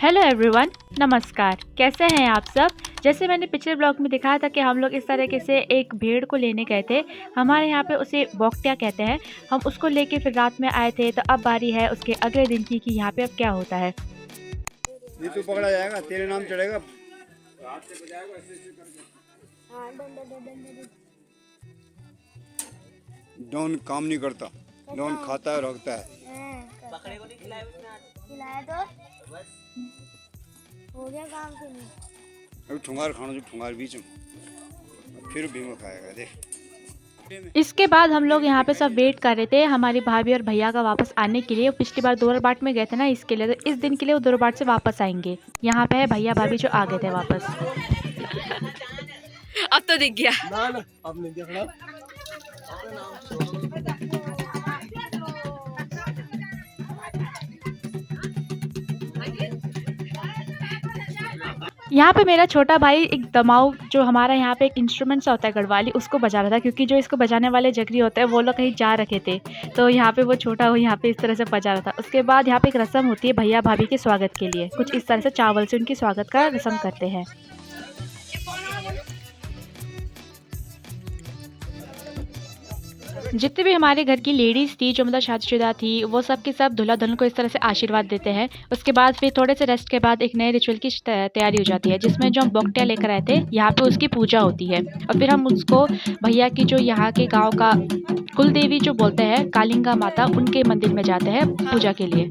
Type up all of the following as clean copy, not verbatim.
Hello everyone, नमस्कार। कैसे हैं आप सब। जैसे मैंने पिछले ब्लॉग में दिखाया था कि हम लोग इस तरीके से एक भेड़ को लेने गए थे। हमारे यहाँ पे उसे बोकटिया कहते हैं। हम उसको लेके फिर रात में आए थे, तो अब बारी है उसके अगले दिन की कि यहाँ पे अब क्या होता है। ये तो पकड़ा जाएगा, तेरे नाम चढ़ेगा। डॉन काम नहीं करता, डॉन खाता है, रखता है। बकरे को नहीं खिलाया तो हो गया काम क्यों नहीं? अभी ठुंगार खाना, जो ठुंगार बीच में फिर भीमा खाएगा। देख, इसके बाद हम लोग यहाँ पे सब वेट कर रहे थे हमारी भाभी और भैया का वापस आने के लिए। पिछली बार दोरबाट में गए थे ना, इसके लिए, तो इस दिन के लिए वो दोरबाट से वापस आएंगे। यहाँ पे है भैया भाभी जो आ गए थे वापस। अब तो दिख गया ना ना, अब नहीं देखना। यहाँ पे मेरा छोटा भाई एक दमाऊ, जो हमारा यहाँ पे एक इंस्ट्रूमेंट सा होता है गढ़वाली, उसको बजा रहा था, क्योंकि जो इसको बजाने वाले जगरी होते हैं वो लोग कहीं जा रखे थे, तो यहाँ पे वो छोटा वो यहाँ पे इस तरह से बजा रहा था। उसके बाद यहाँ पे एक रस्म होती है भैया भाभी के स्वागत के लिए, कुछ इस तरह से चावल से उनकी स्वागत का रस्म करते हैं। जितने भी हमारे घर की लेडीज़ थी जो मतलब शादीशुदा थी, वो सब के सब दूल्हा दुल्हन को इस तरह से आशीर्वाद देते हैं। उसके बाद फिर थोड़े से रेस्ट के बाद एक नए रिचुअल की तैयारी हो जाती है, जिसमें जो हम बोकटिया लेकर आए थे यहाँ पे उसकी पूजा होती है। और फिर हम उसको भैया की जो यहाँ के गाँव का कुल देवी जो बोलते हैं कालिंगा माता, उनके मंदिर में जाते हैं पूजा के लिए।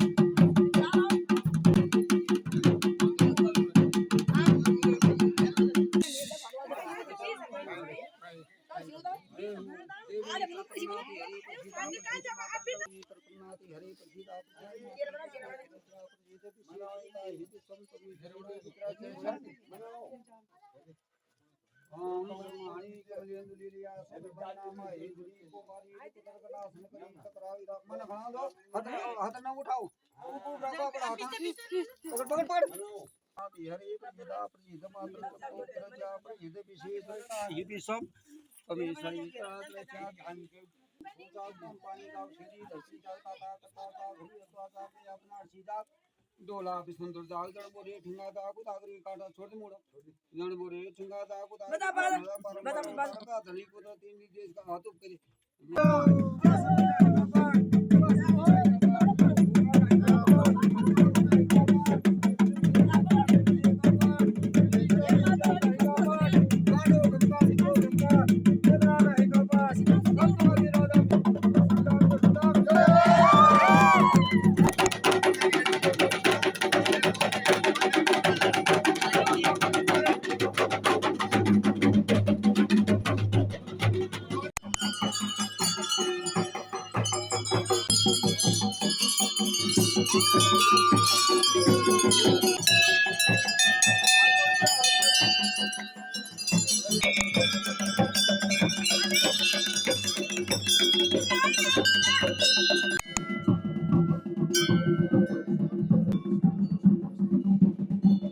डोला भी सुंदर जाग जड़ बोरे ठिंगा दा को तागरी काटा छोड़ मोड़ जड़ बोरे ठिंगा दा को बता धली को तो तीन देश का हाथ करे।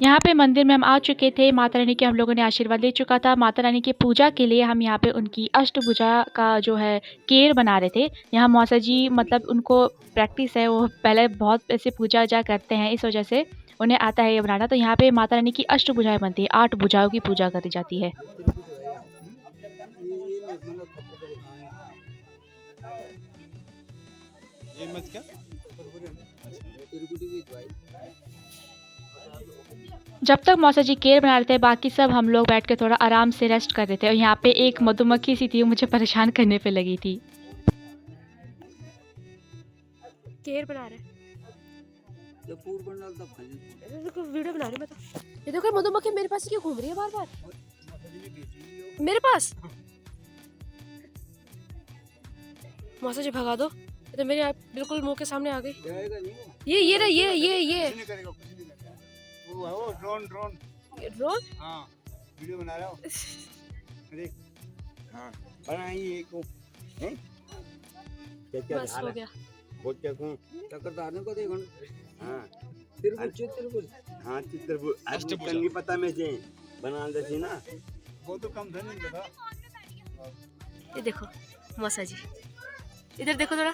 यहाँ पे मंदिर में हम आ चुके थे। माता रानी के हम लोगों ने आशीर्वाद ले चुका था। माता रानी की पूजा के लिए हम यहाँ पे उनकी अष्टभुजा का जो है केर बना रहे थे। यहाँ मौसा जी मतलब उनको प्रैक्टिस है, वो पहले बहुत ऐसे पूजा वूजा करते हैं, इस वजह से उन्हें आता है ये बनाना। तो यहाँ पे माता रानी की अष्टभुजाएं बनती है, 8 भुजाओं की पूजा करी जाती है। जब तक मौसा जी केर बना रहे थे, बाकी सब हम लोग बैठ के थोड़ा आराम से रेस्ट कर रहे थे। और यहाँ पे एक मधुमक्खी सी थी, मुझे परेशान करने पे लगी थी। केर बना रहे देखो, वीडियो बना रही मैं तो। ये देखो मधुमक्खी मेरे पास क्यों घूम रही है बार बार मेरे पास। मौसा जी भगा दो, ये तो मेरे बिल्कुल मुंह के सामने आ गई। ये रहा, ये वो ड्रोन ड्रोन। हाँ, वीडियो बना रहा हूँ। देख, हाँ बनाई एक को हैं क्या बस हो गया। बहुत क्या को चक्करदार को देखो। हाँ चित्र हाँ चित्र नहीं पता में से बना देती ना, वो तो कम था नहीं पता। ये देखो मौसा जी, इधर देखो थोड़ा,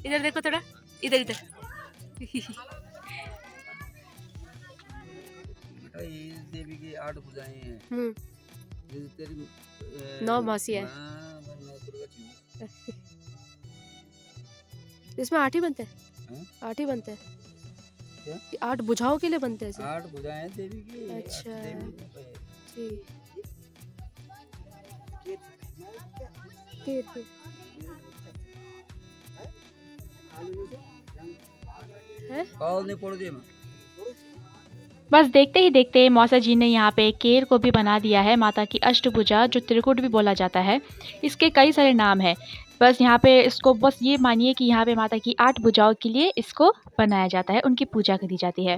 इधर देखो थोड़ा, इधर बेटा ये देवी की 8 भुजाएं हैं। जैसे तेरी 9 मासी है। हाँ, मैं 9 दुर्गा जी हूँ। इसमें 8 ही बनते हैं? हाँ? 8 ही बनते हैं? क्या? 8 भुजाओं के लिए बनते हैं ऐसे? 8 भुजाएं देवी की। अच्छा। 8 देवी रूप है। जी। तीर। है? कॉल नहीं पड़ दे मैं। बस देखते ही देखते मौसा जी ने यहाँ पे केर को भी बना दिया है माता की अष्टभुजा, जो त्रिकुट भी बोला जाता है। इसके कई सारे नाम हैं। बस यहाँ पे इसको बस ये मानिए कि यहाँ पे माता की 8 भुजाओं के लिए इसको बनाया जाता है, उनकी पूजा करी जाती है।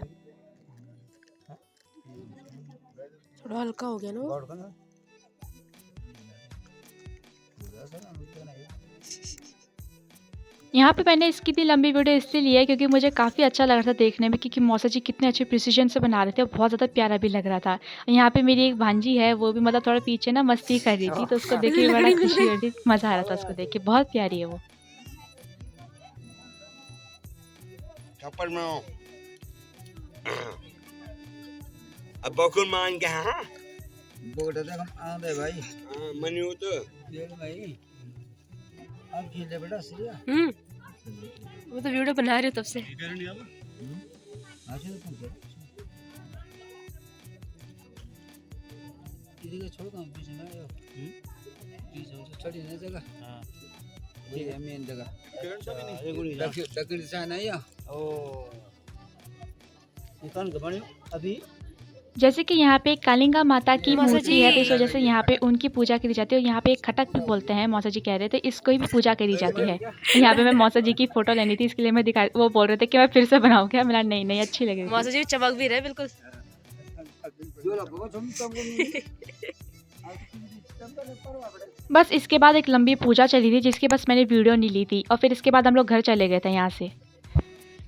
थोड़ा हल्का हो गया ना वो? गौर करना। यहाँ पे मैंने इसकी भी लंबी वीडियो इसलिए ली है क्योंकि मुझे काफ़ी अच्छा लग रहा था देखने में, क्योंकि मौसा जी कितने अच्छे प्रिसीजन से बना रहे थे और बहुत ज़्यादा प्यारा भी लग रहा था। यहाँ पे मेरी एक भांजी है, वो भी मतलब थोड़ा पीछे ना मस्ती कर रही थी, तो उसको देख के बड़ा खुशी हो रही थी, मज़ा आ रहा था उसको देख के। बहुत प्यारी है वो। Kapal mau. Abakun मान के हाँ बोटा देख हम आंदे भाई। मनी हो तो देख भाई। अब खेले बेटा सीरिया। वो तो वीडियो बना रही हो तब से। आजे तो तुम किसी का छोड़ कहाँ पीछे ना आयो। पीछे से चढ़ी ना जगह। हाँ। ये है मेन जगह। दक्षिण दिशा नहीं है। ओ। निकाल के बने अभी। जैसे कि यहाँ पे कालिंगा माता की मौसा मूर्ति जी। है, तो इस वजह से यहाँ पे उनकी पूजा करी जाती है। और यहाँ पे एक खटक भी बोलते हैं, मौसा जी कह रहे थे, इसको भी पूजा करी जाती है। यहाँ पे मैं मौसा जी की फोटो लेनी थी, इसके लिए मैं दिखा, वो बोल रहे थे कि मैं फिर से बनाऊँ क्या? मेरा नहीं नहीं अच्छी लग रही मौसा जी चमक भी रहे बिल्कुल। बस इसके बाद एक लंबी पूजा चली थी, जिसकी बस मैंने वीडियो नहीं ली थी, और फिर इसके बाद हम लोग घर चले गए थे यहाँ से।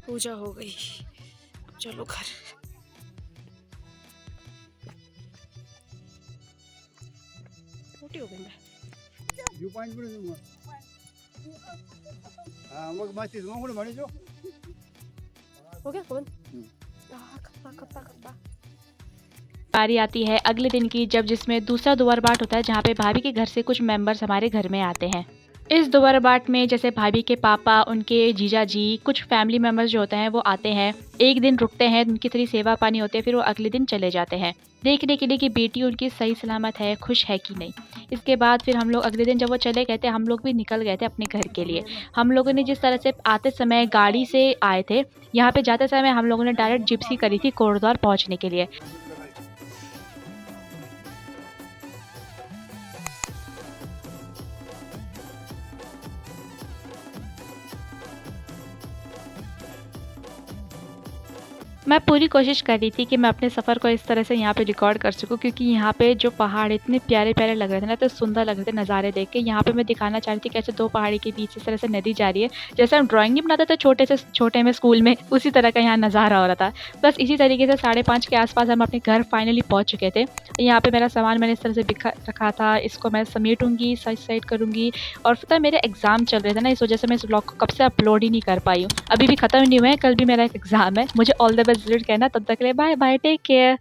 पूजा हो गई, चलो घर। मोटी हो गई मैं। व्यू पॉइंट पर दूंगा। हां मग माती दूंगा कोण म्हणे जो। हो गया कौन? खप्पा। बारी आती है अगले दिन की, जब जिसमें दूसरा दोबार बाट होता है, जहाँ पे भाभी के घर से कुछ मेंबर्स हमारे घर में आते हैं। इस दोबार बाट में जैसे भाभी के पापा, उनके जीजा जी, कुछ फैमिली मेंबर्स जो होते हैं वो आते हैं, एक दिन रुकते हैं, उनकी थोड़ी सेवा पानी होती है, फिर वो अगले दिन चले जाते हैं देखने के लिए कि बेटी उनकी सही सलामत है, खुश है कि नहीं। इसके बाद फिर हम लोग अगले दिन जब वो चले गए थे, हम लोग भी निकल गए थे अपने घर के लिए। हम लोगों ने जिस तरह से आते समय गाड़ी से आए थे, यहाँ पे जाते समय हम लोगों ने डायरेक्ट जिप्सी करी थी कोटद्वार पहुँचने के लिए। मैं पूरी कोशिश कर रही थी कि मैं अपने सफ़र को इस तरह से यहाँ पे रिकॉर्ड कर सकूँ, क्योंकि यहाँ पे जो पहाड़ इतने प्यारे प्यारे लग रहे थे ना, तो सुंदर लग रहे थे नज़ारे देख के। यहाँ पे मैं दिखाना चाह रही थी कैसे 2 पहाड़ी के बीच इस तरह से नदी जा रही है, जैसे हम ड्राइंग नहीं बनाते थे छोटे से छोटे में स्कूल में, उसी तरह का यहाँ नज़ारा हो रहा था। बस इसी तरीके से 5:30 के आसपास हम अपने घर फाइनली पहुँच चुके थे। यहाँ पर मेरा सामान मैंने इस तरह से बिखा रखा था, इसको मैं समेटूँगी, साइड करूँगी। और पता है मेरे एग्ज़ाम चल रहे थे ना, इस वजह से मैं इस ब्लॉग को कब से अपलोड ही नहीं कर पाई हूँ। अभी भी ख़त्म नहीं हुए हैं, कल भी मेरा एक एग्ज़ाम है। मुझे ऑल द बेस्ट ज़रूर कहना। तब तक के लिए बाय बाय, टेक केयर।